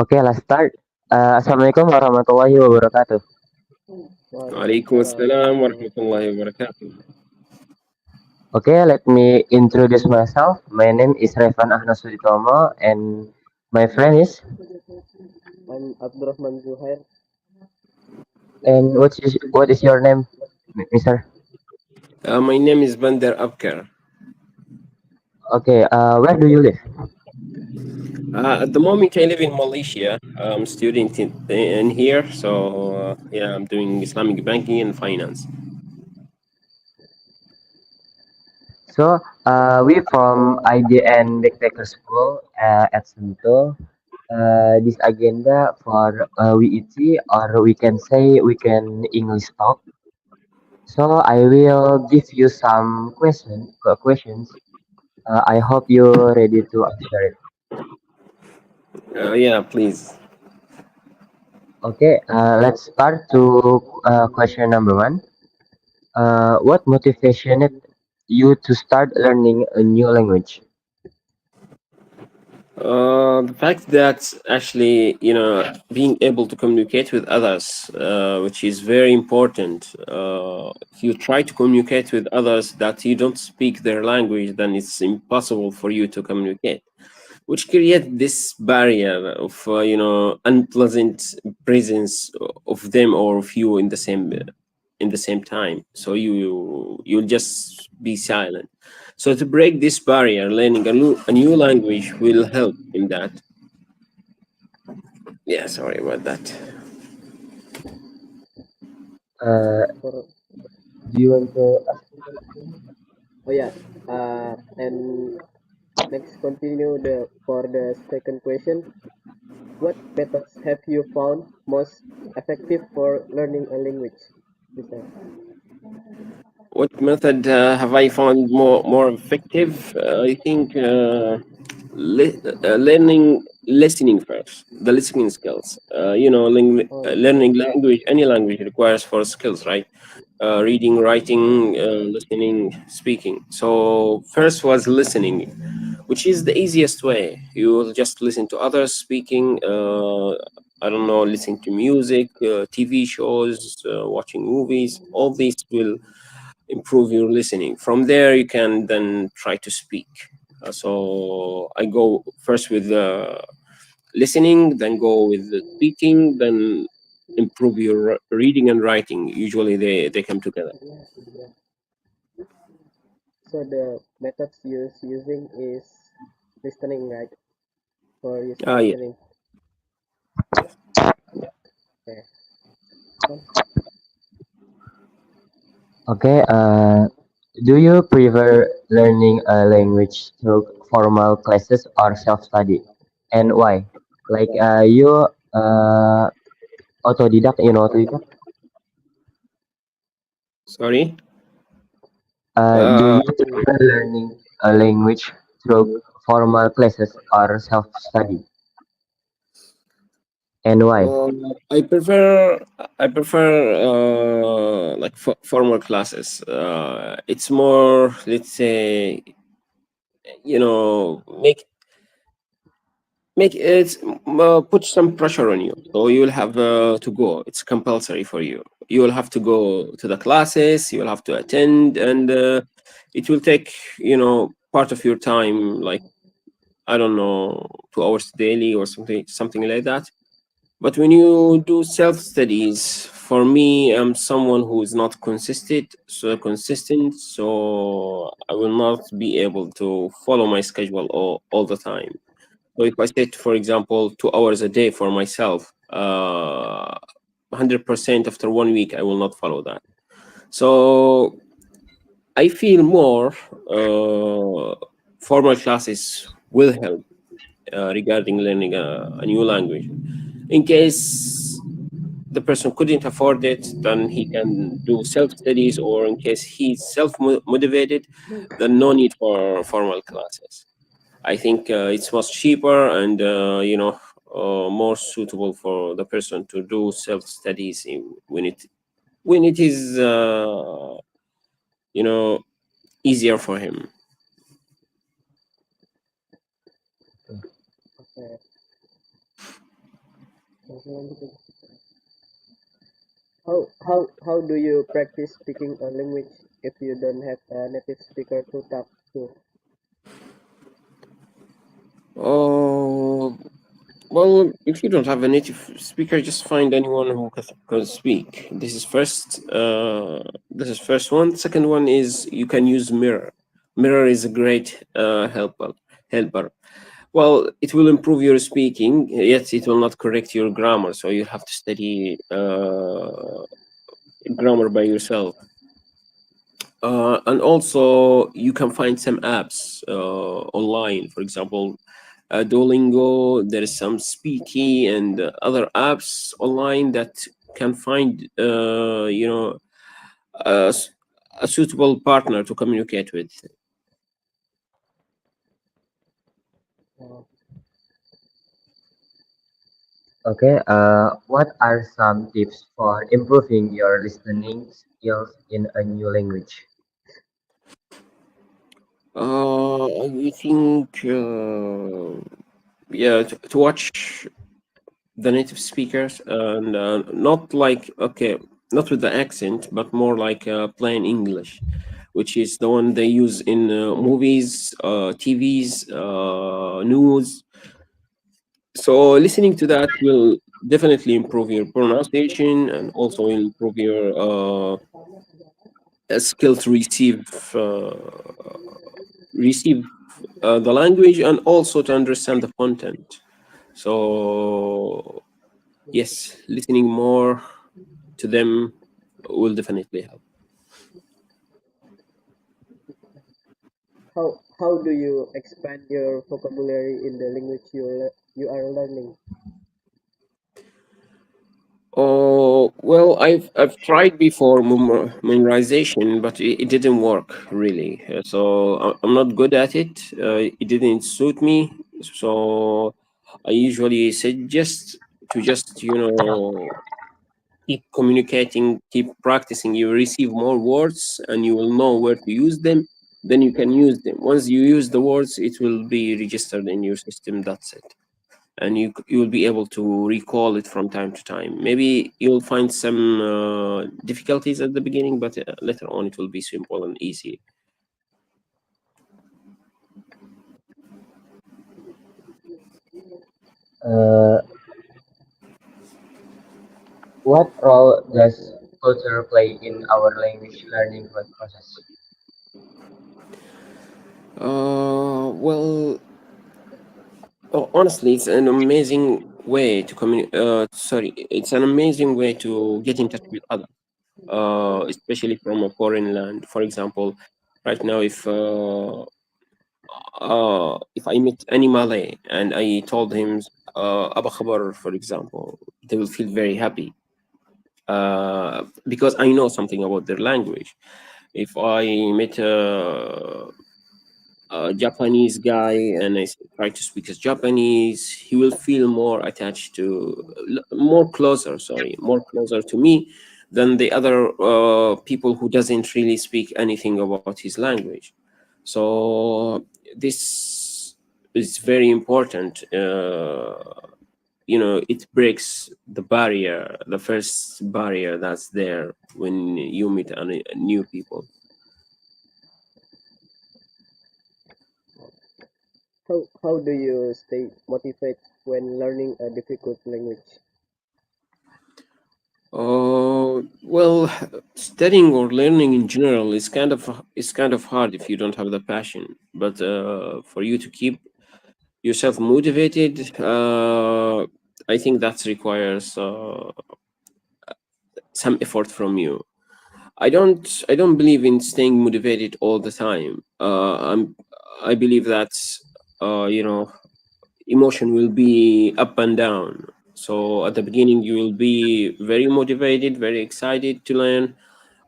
Okay, let's start. Assalamualaikum warahmatullahi wabarakatuh. Waalaikumsalam Waalaikumsalam warahmatullahi wabarakatuh. Okay, let me introduce myself. My name is Rayvan Suditomo, and my friend is. I'm Abdurrahman Zuhair. And what is your name, Mister? My name is Bandar Abakar. Okay, where do you live? At the moment, I live in Malaysia. I'm student in here, so yeah, I'm doing Islamic banking and finance. So, we from IDN Backpacker School at Sentul. This agenda for WET, or we can say we can English talk. So I will give you some questions. I hope you're ready to answer it. Yeah, please. Okay, let's start to question number one. What motivated you to start learning a new language? The fact that actually, being able to communicate with others, which is very important. If you try to communicate with others that you don't speak their language, then it's impossible for you to communicate, which create this barrier of unpleasant presence of them or of you in the same time. So you'll just be silent. So to break this barrier, learning a new language will help in that. Yeah, sorry about that. For Do you want to ask? oh yeah, and next continue for the second question. What methods have you found most effective for learning a language? Mister? What method have I found more effective? I think learning listening first, the listening skills. Oh, Learning language, any language requires four skills, right? Reading, writing, listening, speaking. So first was listening, which is the easiest way. You will just listen to others speaking. I don't know, listening to music, TV shows, watching movies. All these will improve your listening. From there, you can then try to speak. So I go first with listening, then go with the speaking, then improve your reading and writing. Usually they come together. so the methods using is listening, right? For use Yeah. listening. Okay. Okay. Do you prefer learning a language through formal classes or self-study, and why? Like you autodidact, autodidact. Sorry. Do Uh, you prefer learning a language through formal classes or self-study, and why? uh, I prefer like formal classes. It's more, let's say, make it put some pressure on you, so you'll have to go. It's compulsory for you. You will have to go to the classes, you will have to attend, and it will take part of your time, like, I don't know, 2 hours daily or something like that. But when you do self studies, for me, I'm someone who is not consistent, so I will not be able to follow my schedule all the time. So if I set, for example, 2 hours a day for myself, 100% after 1 week, I will not follow that. So I feel more formal classes will help regarding learning a new language. In case the person couldn't afford it, then he can do self studies, or in case he's self motivated, then no need for formal classes. I think it's much cheaper and more suitable for the person to do self studies when it is you know easier for him. Okay. How do you practice speaking a language if you don't have a native speaker to talk to? Oh, well, if you don't have a native speaker, just find anyone who can speak. This is first. This is first one. Second one is you can use Mirror. Mirror is a great helper. Well, it will improve your speaking, yet it will not correct your grammar. So you have to study grammar by yourself. And also, you can find some apps online. For example, Duolingo. There is some Speaky and other apps online that can find a, a suitable partner to communicate with. Okay, what are some tips for improving your listening skills in a new language? I think yeah, to watch the native speakers and not like okay, not with the accent, but more like plain English, which is the one they use in movies, TVs, news. So listening to that will definitely improve your pronunciation and also will improve your skill to receive the language and also to understand the content. So yes, listening more to them will definitely help. How do you expand your vocabulary in the language you are learning? Oh well, I've tried before memorization, but it didn't work really. So I'm not good at it. It didn't suit me. So I usually suggest to just keep communicating, keep practicing. You receive more words, and you will know where to use them. Then you can use them. Once you use the words, it will be registered in your system. That's it, and you will be able to recall it from time to time. Maybe you'll find some difficulties at the beginning, but later on it will be simple and easy. Uh, what role does culture play in our language learning process? Well, honestly, it's an amazing way to sorry, it's an amazing way to get in touch with others, especially from a foreign land. For example, right now, if I meet any Malay and I told him Abakar, for example, they will feel very happy because I know something about their language. If I meet a Japanese guy and try to speak as Japanese, he will feel more attached to, more closer to me than the other people who doesn't really speak anything about his language. So this is very important. It breaks the barrier, the first barrier that's there when you meet new people. How do you stay motivated when learning a difficult language? Well, studying or learning in general is kind of hard if you don't have the passion. But for you to keep yourself motivated, I think that requires some effort from you. I don't believe in staying motivated all the time. I believe that emotion will be up and down. So at the beginning, you will be very motivated, very excited to learn.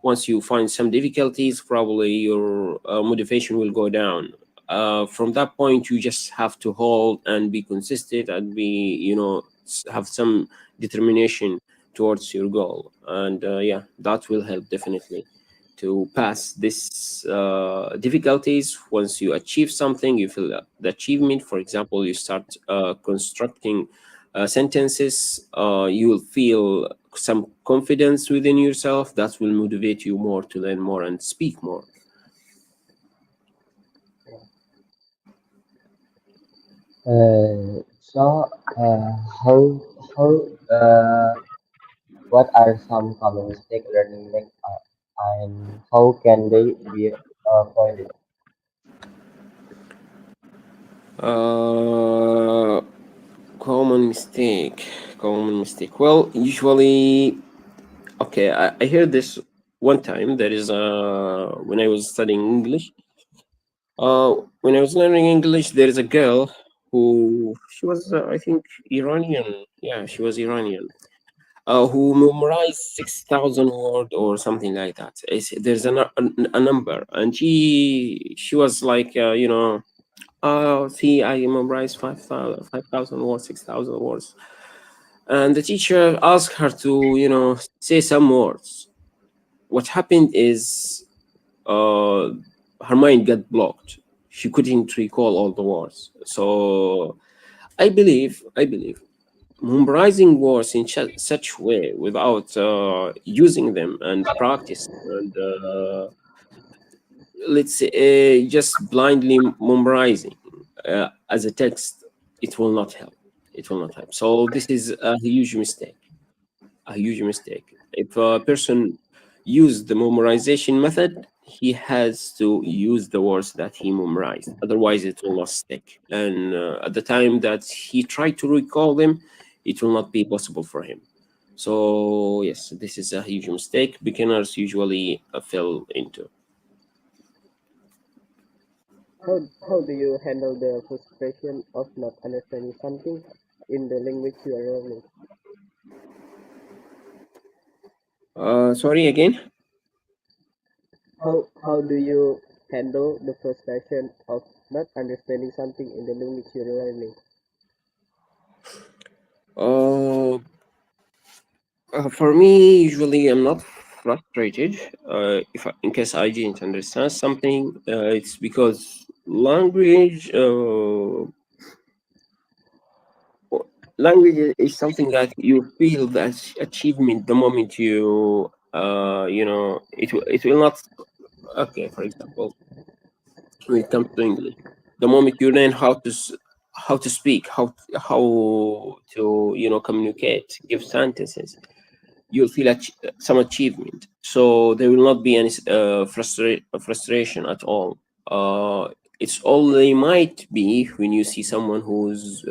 Once you find some difficulties, probably your motivation will go down. From that point, you just have to hold and be consistent and have some determination towards your goal. And yeah, that will help definitely to pass this difficulties. Once you achieve something, you feel the achievement. For example, you start constructing sentences, you will feel some confidence within yourself that will motivate you more to learn more and speak more. So, how what are some common mistake learning make and how can they be avoided? Uh, common mistake. Common mistake. Well, usually, okay, I heard this one time. There is when I was studying English. When I was learning English, there is a girl who she was, I think, Iranian. Yeah, she was Iranian. Who memorized 6,000 word or something like that. There's a number, and she was like, see, I memorized 5,000 words, 6,000 words, and the teacher asked her to, say some words. What happened is, uh, her mind got blocked. She couldn't recall all the words. So I believe memorizing words in such way without using them and practice and let's say just blindly memorizing as a text, it will not help. It will not help. So this is a huge mistake. A huge mistake. If a person use the memorization method, he has to use the words that he memorized. Otherwise, it will not stick. And at the time that he tried to recall them, it will not be possible for him. So yes, this is a huge mistake beginners usually fell into. How do you handle the frustration of not understanding something in the language you are learning? Sorry again. How do you handle the frustration of not understanding something in the language you are learning? Uh, for me, usually I'm not frustrated. If in case I didn't understand something, it's because language is something that you feel that achievement the moment it will not. Okay, for example, when it comes to English, the moment you learn how to speak, how to communicate, give sentences, you'll feel some achievement. So there will not be any frustration at all. It's only might be when you see someone who's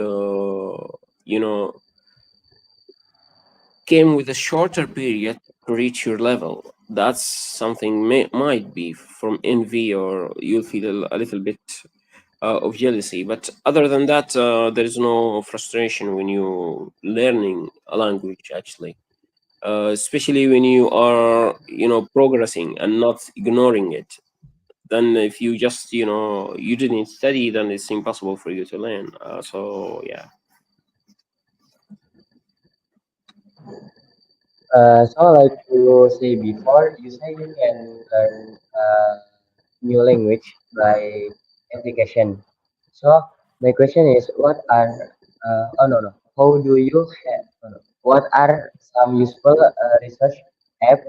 you know came with a shorter period to reach your level. That's something might be from envy, or you'll feel a little bit of jealousy. But other than that, there is no frustration when you learning a language actually, especially when you are progressing and not ignoring it. Then if you just you didn't study, then it's impossible for you to learn. So yeah. So like you say before, you say you can learn new language by application. So my question is, what are oh no no, how do you have, no, no. What are some useful research app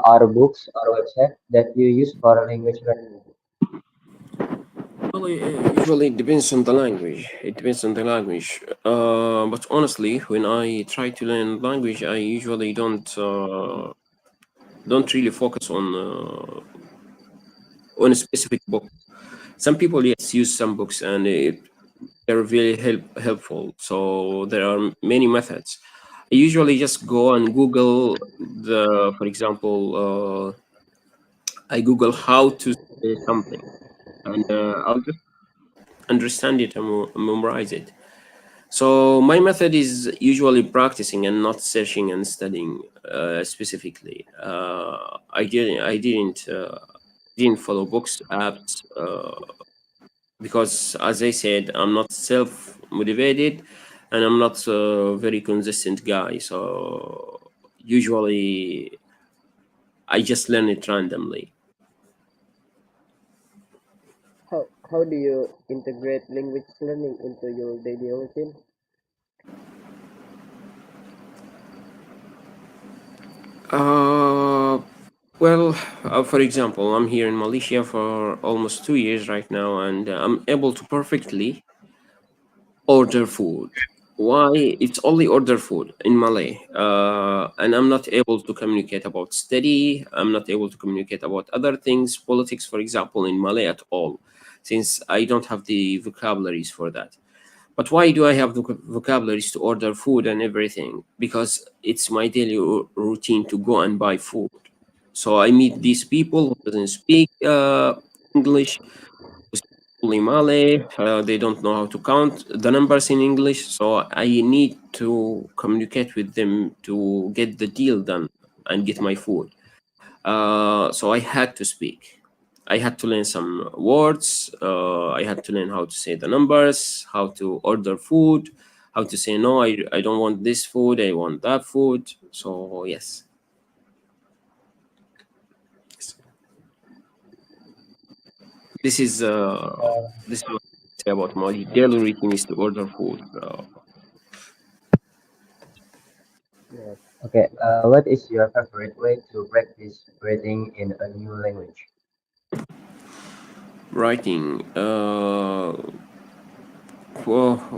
or books or website that you use for language learning? Well, usually it depends on the language. It depends on the language. But honestly, when I try to learn language, I usually don't really focus on a specific book. Some people, yes, use some books, and they're very helpful. So there are many methods. I usually just go and Google for example, I Google how to say something, and I'll just understand it and memorize it. So my method is usually practicing and not searching and studying specifically. I didn't follow books, apps, because, as I said, I'm not self motivated, and I'm not a very consistent guy. So usually, I just learn it randomly. How do you integrate language learning into your daily routine? Well, for example, I'm here in Malaysia for almost 2 years right now, and I'm able to perfectly order food. Why? It's only order food in Malay, and I'm not able to communicate about study. I'm not able to communicate about other things, politics, for example, in Malay at all, since I don't have the vocabularies for that. But why do I have the vocabularies to order food and everything? Because it's my daily routine to go and buy food. So I meet these people who doesn't speak English, who speak only Malay. They don't know how to count the numbers in English. So I need to communicate with them to get the deal done and get my food. So I had to speak. I had to learn some words. I had to learn how to say the numbers, how to order food, how to say no, I don't want this food, I want that food. So yes. This is this is what I say about my daily routine is to order food. Yes. Okay, what is your favorite way to practice reading in a new language? Writing. Well,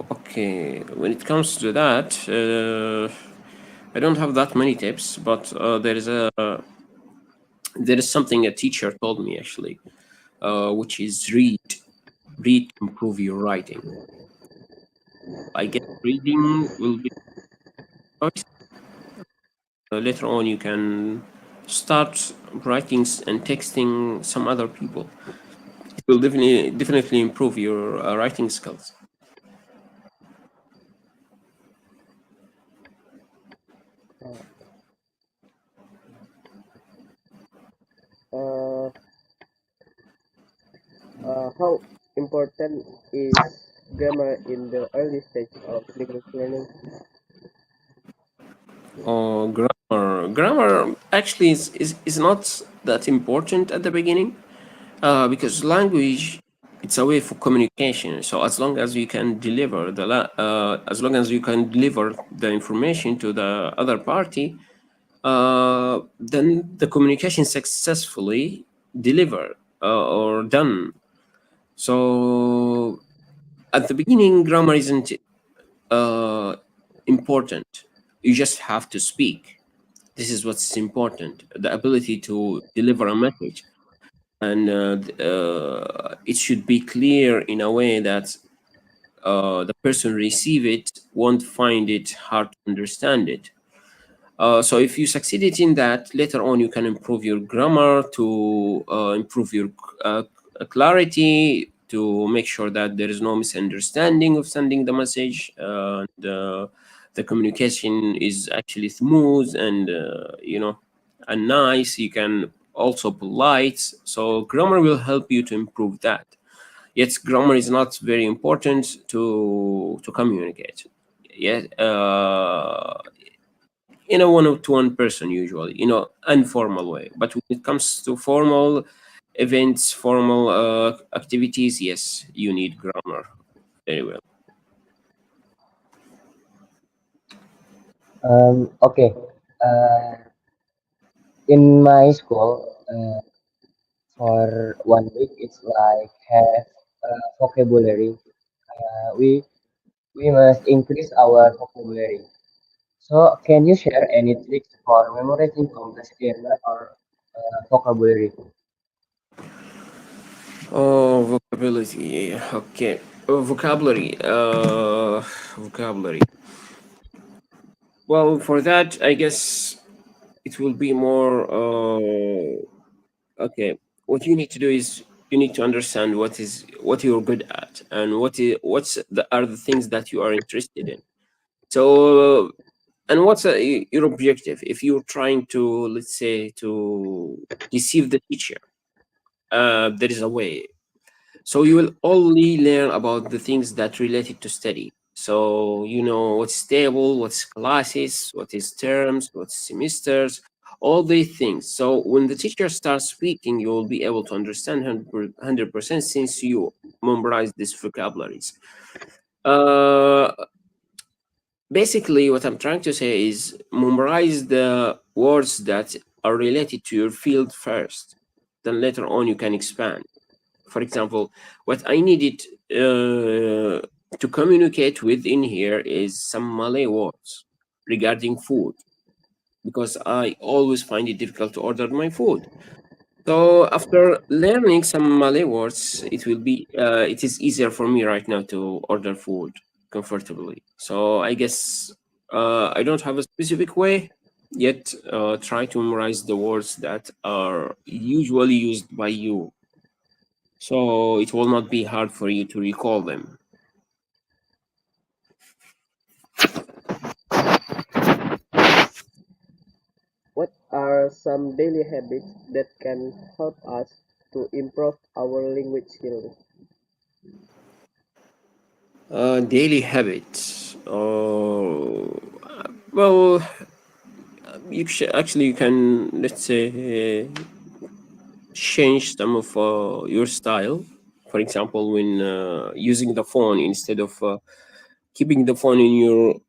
okay. When it comes to that, I don't have that many tips, but there is something a teacher told me actually, which is read to improve your writing. I guess reading will be later on you can start writing and texting some other people. It will definitely improve your writing skills. Uh, how important is grammar in the early stage of language learning? Oh, grammar actually is not that important at the beginning, because language, it's a way for communication. So as long as you can deliver as long as you can deliver the information to the other party, then the communication successfully delivered or done. So at the beginning, grammar isn't uh, important. You just have to speak. This is what's important: the ability to deliver a message, and it should be clear in a way that the person receive it won't find it hard to understand it. So if you succeeded in that, later on you can improve your grammar to improve your uh, clarity, to make sure that there is no misunderstanding of sending the message, and the communication is actually smooth and and nice. You can also polite. So grammar will help you to improve that. Yet grammar is not very important to communicate. Yeah, in a one-to-one person usually, informal way. But when it comes to formal events, formal activities, yes, you need grammar very well. Okay, uh, in my school, for 1 week, it's like have vocabulary. We must increase our vocabulary. So, can you share any tricks for memorizing complex grammar or vocabulary? Oh, vocabulary. Okay. Vocabulary. Vocabulary. Well, for that, I guess it will be more. Okay. What you need to do is you need to understand what you're good at, and are the things that you are interested in. So, and what's your objective? If you're trying to, let's say, to deceive the teacher, there is a way. So you will only learn about the things that related to study. So you know what's table, what's classes, what is terms, what's semesters, all these things. So when the teacher starts speaking, you will be able to understand 100% since you memorize these vocabularies. Uh, basically what I'm trying to say is memorize the words that are related to your field first. Then later on you can expand. For example, what I needed to communicate with in here is some Malay words regarding food, because I always find it difficult to order my food. So after learning some Malay words, it is easier for me right now to order food comfortably. So I guess I don't have a specific way yet. Try to memorize the words that are usually used by you, so it will not be hard for you to recall them. What are some daily habits that can help us to improve our language skills? Daily habits. Well, you can, let's say, change some of your style. For example, when using the phone, instead of keeping the phone in your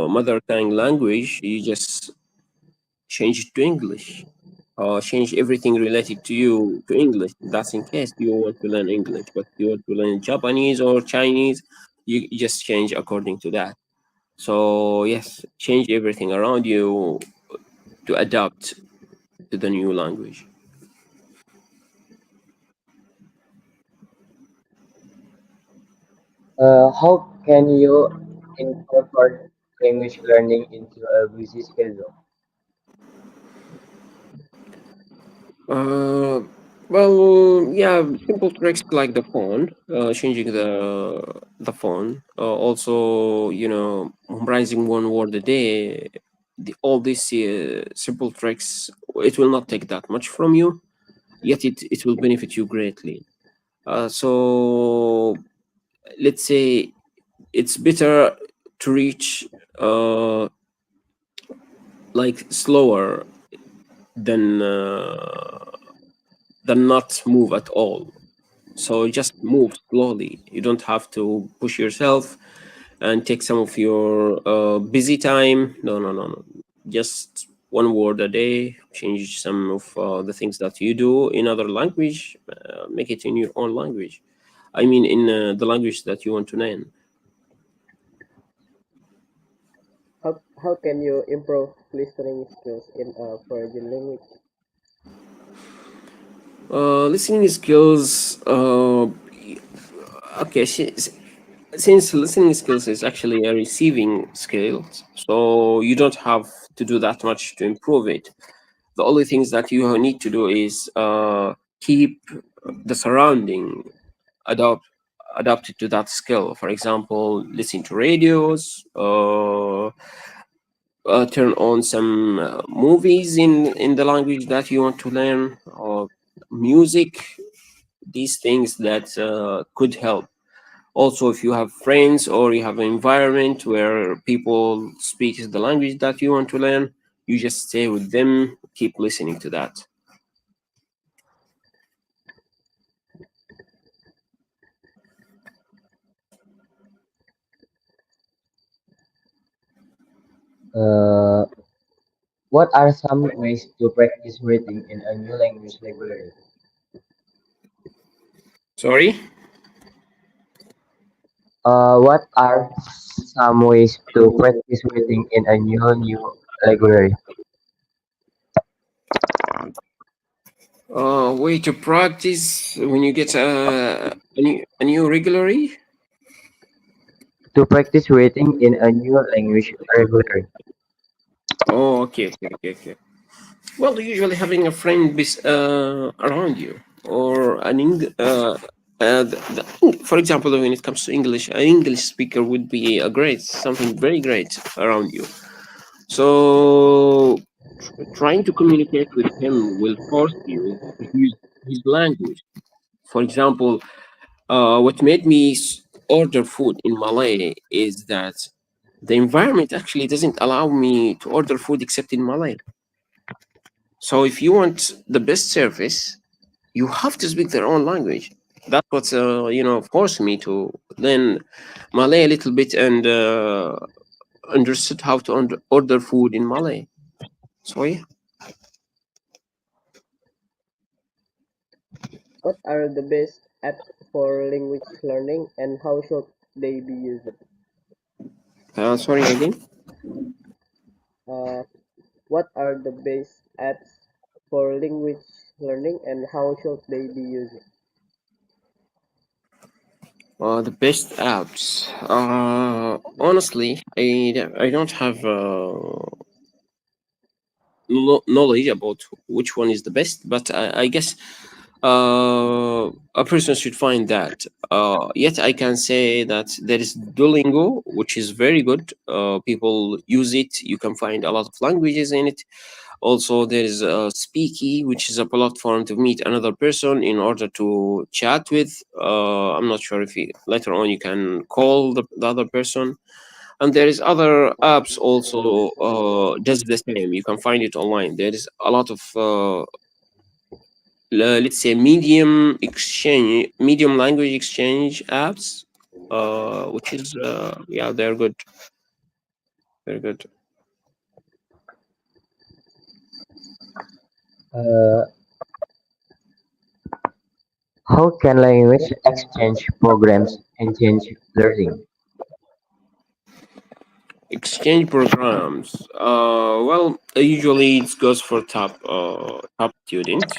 mother tongue language, you just change it to English. Change everything related to you to English. That's in case you want to learn English, but you want to learn Japanese or Chinese, you just change according to that. So yes, change everything around you to adapt to the new language. How can you incorporate language learning into a busy schedule? Uh, well, yeah, simple tricks like the phone, changing the phone. Also, memorizing one word a day. All these simple tricks, it will not take that much from you, yet it will benefit you greatly. So let's say it's better to reach like slower than not move at all. So just move slowly. You don't have to push yourself and take some of your busy time. No, no, no, no. Just one word a day. Change some of the things that you do in other language. Make it in your own language. I mean, in the language that you want to learn. How can you improve listening skills in a foreign language? Listening skills. Okay, since listening skills is actually a receiving skill, so you don't have to do that much to improve it. The only things that you need to do is keep the surrounding adopt adapted to that skill. For example, listen to radios, turn on some movies in the language that you want to learn, or music. These things that could help. Also, if you have friends or you have an environment where people speak the language that you want to learn, you just stay with them, keep listening to that. Uh, what are some ways to practice reading in a new language regularly? Sorry. What are some ways to practice reading in a new library? Way to practice when you get a new regularly. To practice reading in a new language regularly. Oh, okay, okay, okay, okay. Well, usually having a friend around you, or for example, when it comes to English, an English speaker would be something very great around you. So trying to communicate with him will force you to use his language. For example, what made me order food in Malay is that the environment actually doesn't allow me to order food except in Malay. So if you want the best service, you have to speak their own language. That's what forced me to learn Malay a little bit, and understood how to order food in Malay. So yeah. What are the best apps for language learning and how should they be used? Sorry again. Uh, what are the best apps for language learning and how should they be used? The best apps. Honestly, I don't have knowledge about which one is the best, but I guess a person should find that. Yet I can say that there is Duolingo, which is very good. People use it. You can find a lot of languages in it. Also, there is Speaky, which is a platform to meet another person in order to chat with. I'm not sure if later on you can call the other person. And there is other apps also does the same. You can find it online. There is a lot of let's say medium language exchange apps, which is yeah, they're good, very good. Uh, how can language exchange programs enhance learning? Exchange programs. Well, usually it goes for top students.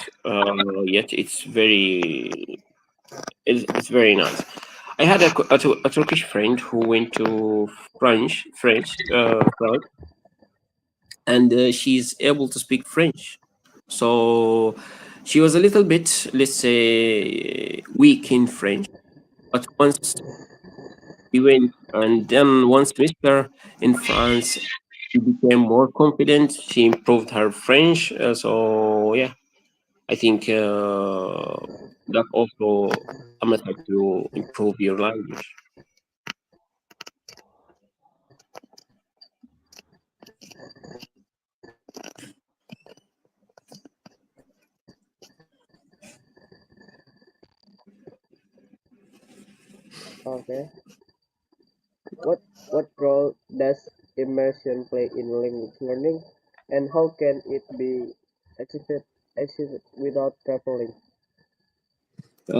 Yet it's very nice. I had a Turkish friend who went to France, and she's able to speak French. So she was a little bit, let's say, weak in French. But once we went, and then one semester in France, she became more confident. She improved her French. So yeah, I think that also a method to improve your language. Okay. What what role does immersion play in language learning and how can it be achieved without traveling?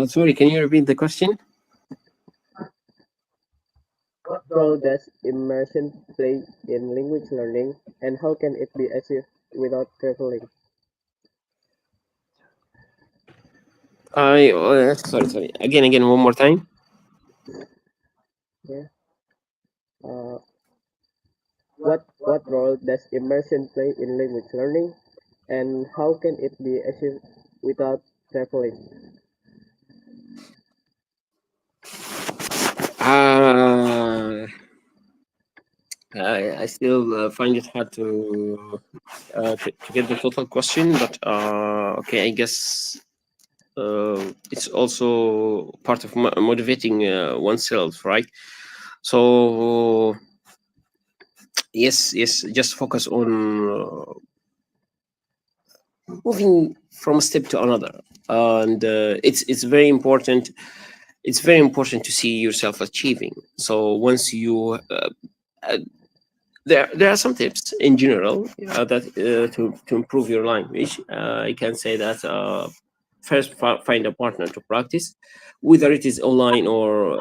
Sorry, can you repeat the question? What role does immersion play in language learning and how can it be achieved without traveling? Sorry. Again, one more time. Yeah. Uh, what role does immersion play in language learning and how can it be achieved without traveling? Uh, I still find it hard to get the total question, but okay, I guess it's also part of motivating oneself, right? So yes, just focus on moving from a step to another, and it's very important. It's very important to see yourself achieving. So once you uh, there are some tips in general that to improve your language. I can say that first find a partner to practice, whether it is online or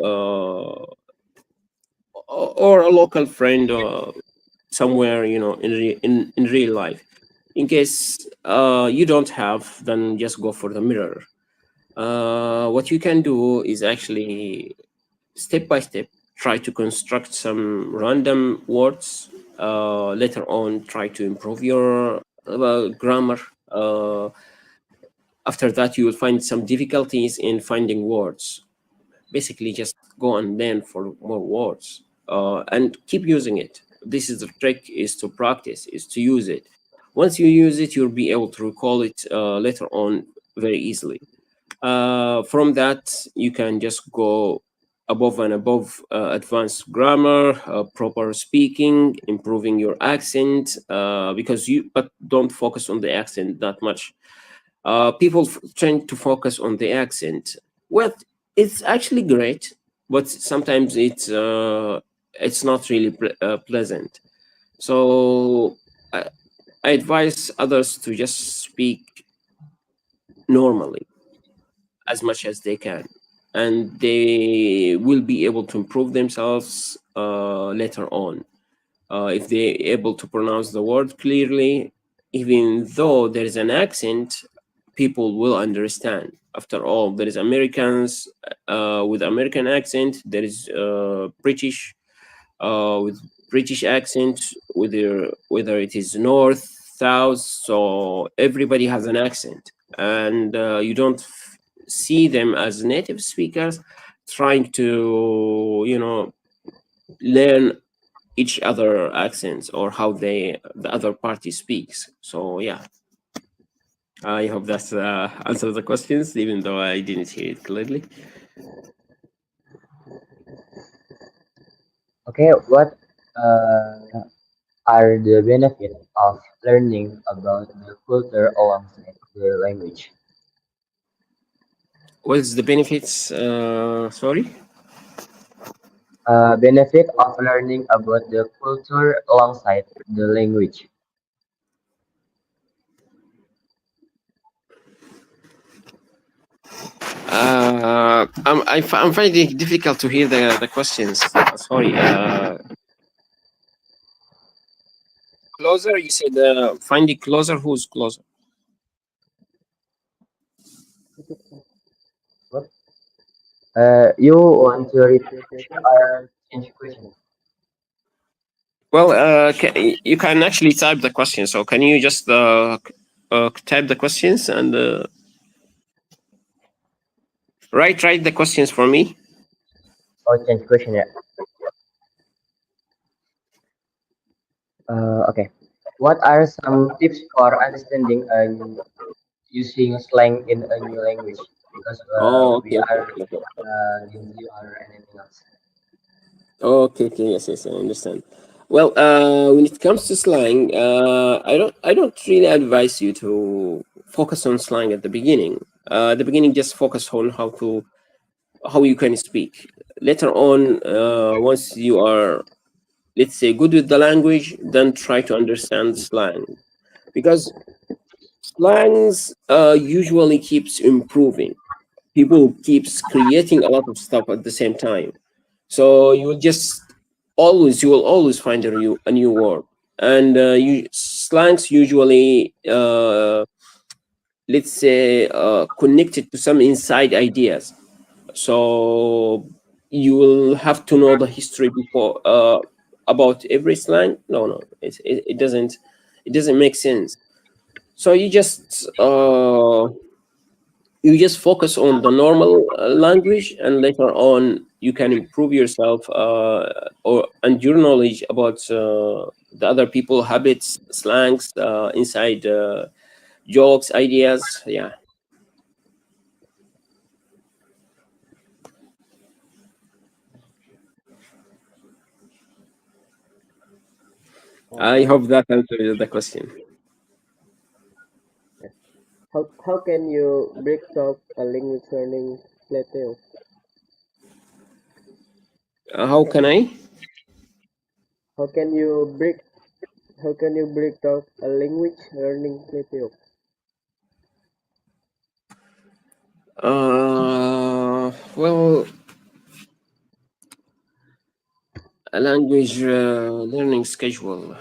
a local friend or somewhere in real life. In case you don't have, then just go for the mirror. What you can do is actually step by step try to construct some random words. Later on try to improve your grammar. After that you will find some difficulties in finding words. Basically just go and learn for more words, and keep using it. This is the trick, is to practice, is to use it. Once you use it you'll be able to recall it later on very easily. From that, you can just go above and above advanced grammar, proper speaking, improving your accent, but don't focus on the accent that much. People tend to focus on the accent. Well, It's actually great, but sometimes it's not really pleasant. So I advise others to just speak normally as much as they can, and they will be able to improve themselves later on. If they're able to pronounce the word clearly, even though there is an accent, people will understand. After all, there is Americans with American accent, there is British with British accent, whether it is north, south. So everybody has an accent, and you don't see them as native speakers trying to learn each other accents or how the other party speaks. So yeah, I hope that answers the questions, even though I didn't hear it clearly. Okay, what uh, are the benefits of learning about the culture alongside the language? What's the benefits? Sorry. Benefit of learning about the culture alongside the language. I'm finding it difficult to hear the questions. Sorry. Closer. You said finding closer. Who's closer? What? You want to repeat question or change question? Well, you can actually type the question. So can you just type the questions and write the questions for me? Oh, change question, yeah. Okay. What are some tips for understanding and using slang in a new language? Because Oh, we okay, okay, are okay, okay. Gen Z or anything else. Okay, okay, yes, yes, I understand. Well, when it comes to slang, I don't really advise you to focus on slang at the beginning. At the beginning, just focus on how you can speak. Later on, once you are, let's say, good with the language, then try to understand slang, because slangs usually keeps improving. People keeps creating a lot of stuff at the same time. So you will always find a new word, and slangs usually let's say connected to some inside ideas. So you will have to know the history before about every slang. No, no, it doesn't make sense. So you just focus on the normal language, and later on you can improve yourself or and your knowledge about the other people habits, slangs, inside jokes, ideas. Yeah, I How hope that answers the question. how can you break up a language learning plateau? How can I? How can you break how can you break up a language learning plateau? Well, a language learning schedule.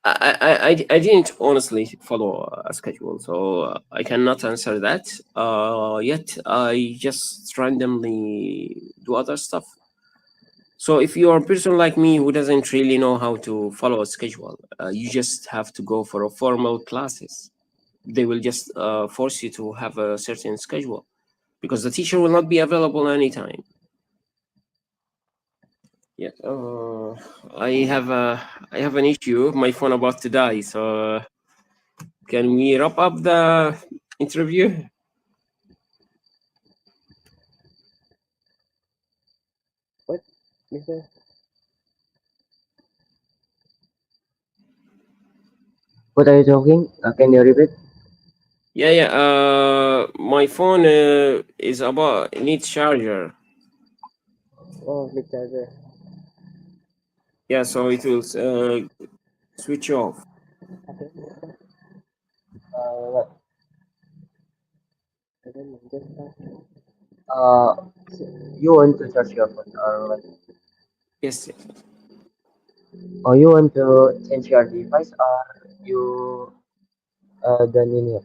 I didn't honestly follow a schedule, so I cannot answer that. Yet I just randomly do other stuff. So if you're a person like me who doesn't really know how to follow a schedule, you just have to go for a formal classes. They will just force you to have a certain schedule because the teacher will not be available anytime. Yeah. I have an issue. My phone about to die. So can we wrap up the interview? What, Mister? What are you talking? Can you repeat? Yeah. My phone is about needs charger. Oh, the charger. Yeah, so it will switch off. Okay. What? And then just You want to charge your phone or what? Yes. Or you want to change your device or you don't need it?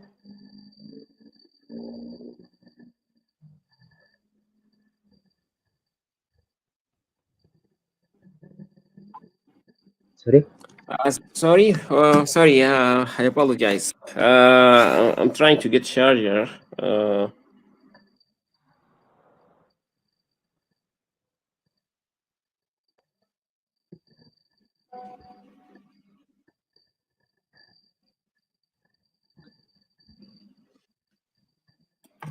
Sorry? Sorry. I apologize. I'm trying to get charger.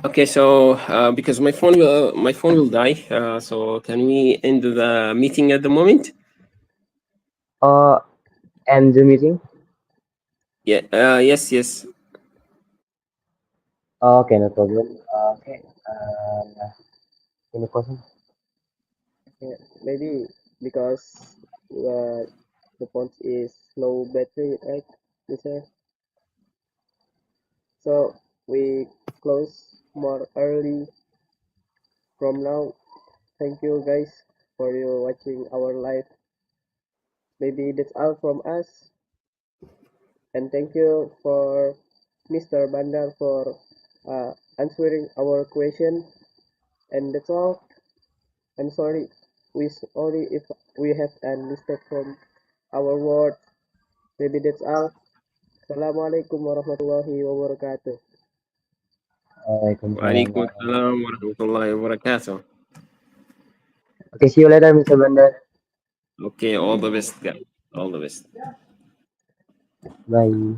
Okay, so because my phone will die. So can we end the meeting at the moment? End the meeting? Yeah. Yes. Okay, no problem. Okay. Any question? yeah, maybe because the phone is low battery, right? Mister? So we close more early from now. Thank you guys for you watching our live. Maybe that's all from us. And thank you for Mr. Bandar for answering our question. And that's all. I'm sorry. We sorry if we have a mistake from our word. Maybe that's all. Assalamualaikum warahmatullahi wabarakatuh. Waalaikumsalam. Waalaikumsalam warahmatullahi wabarakatuh. Okay, see you later, Mr. Bandar. Okay, all the best, guys. All the best. Bye.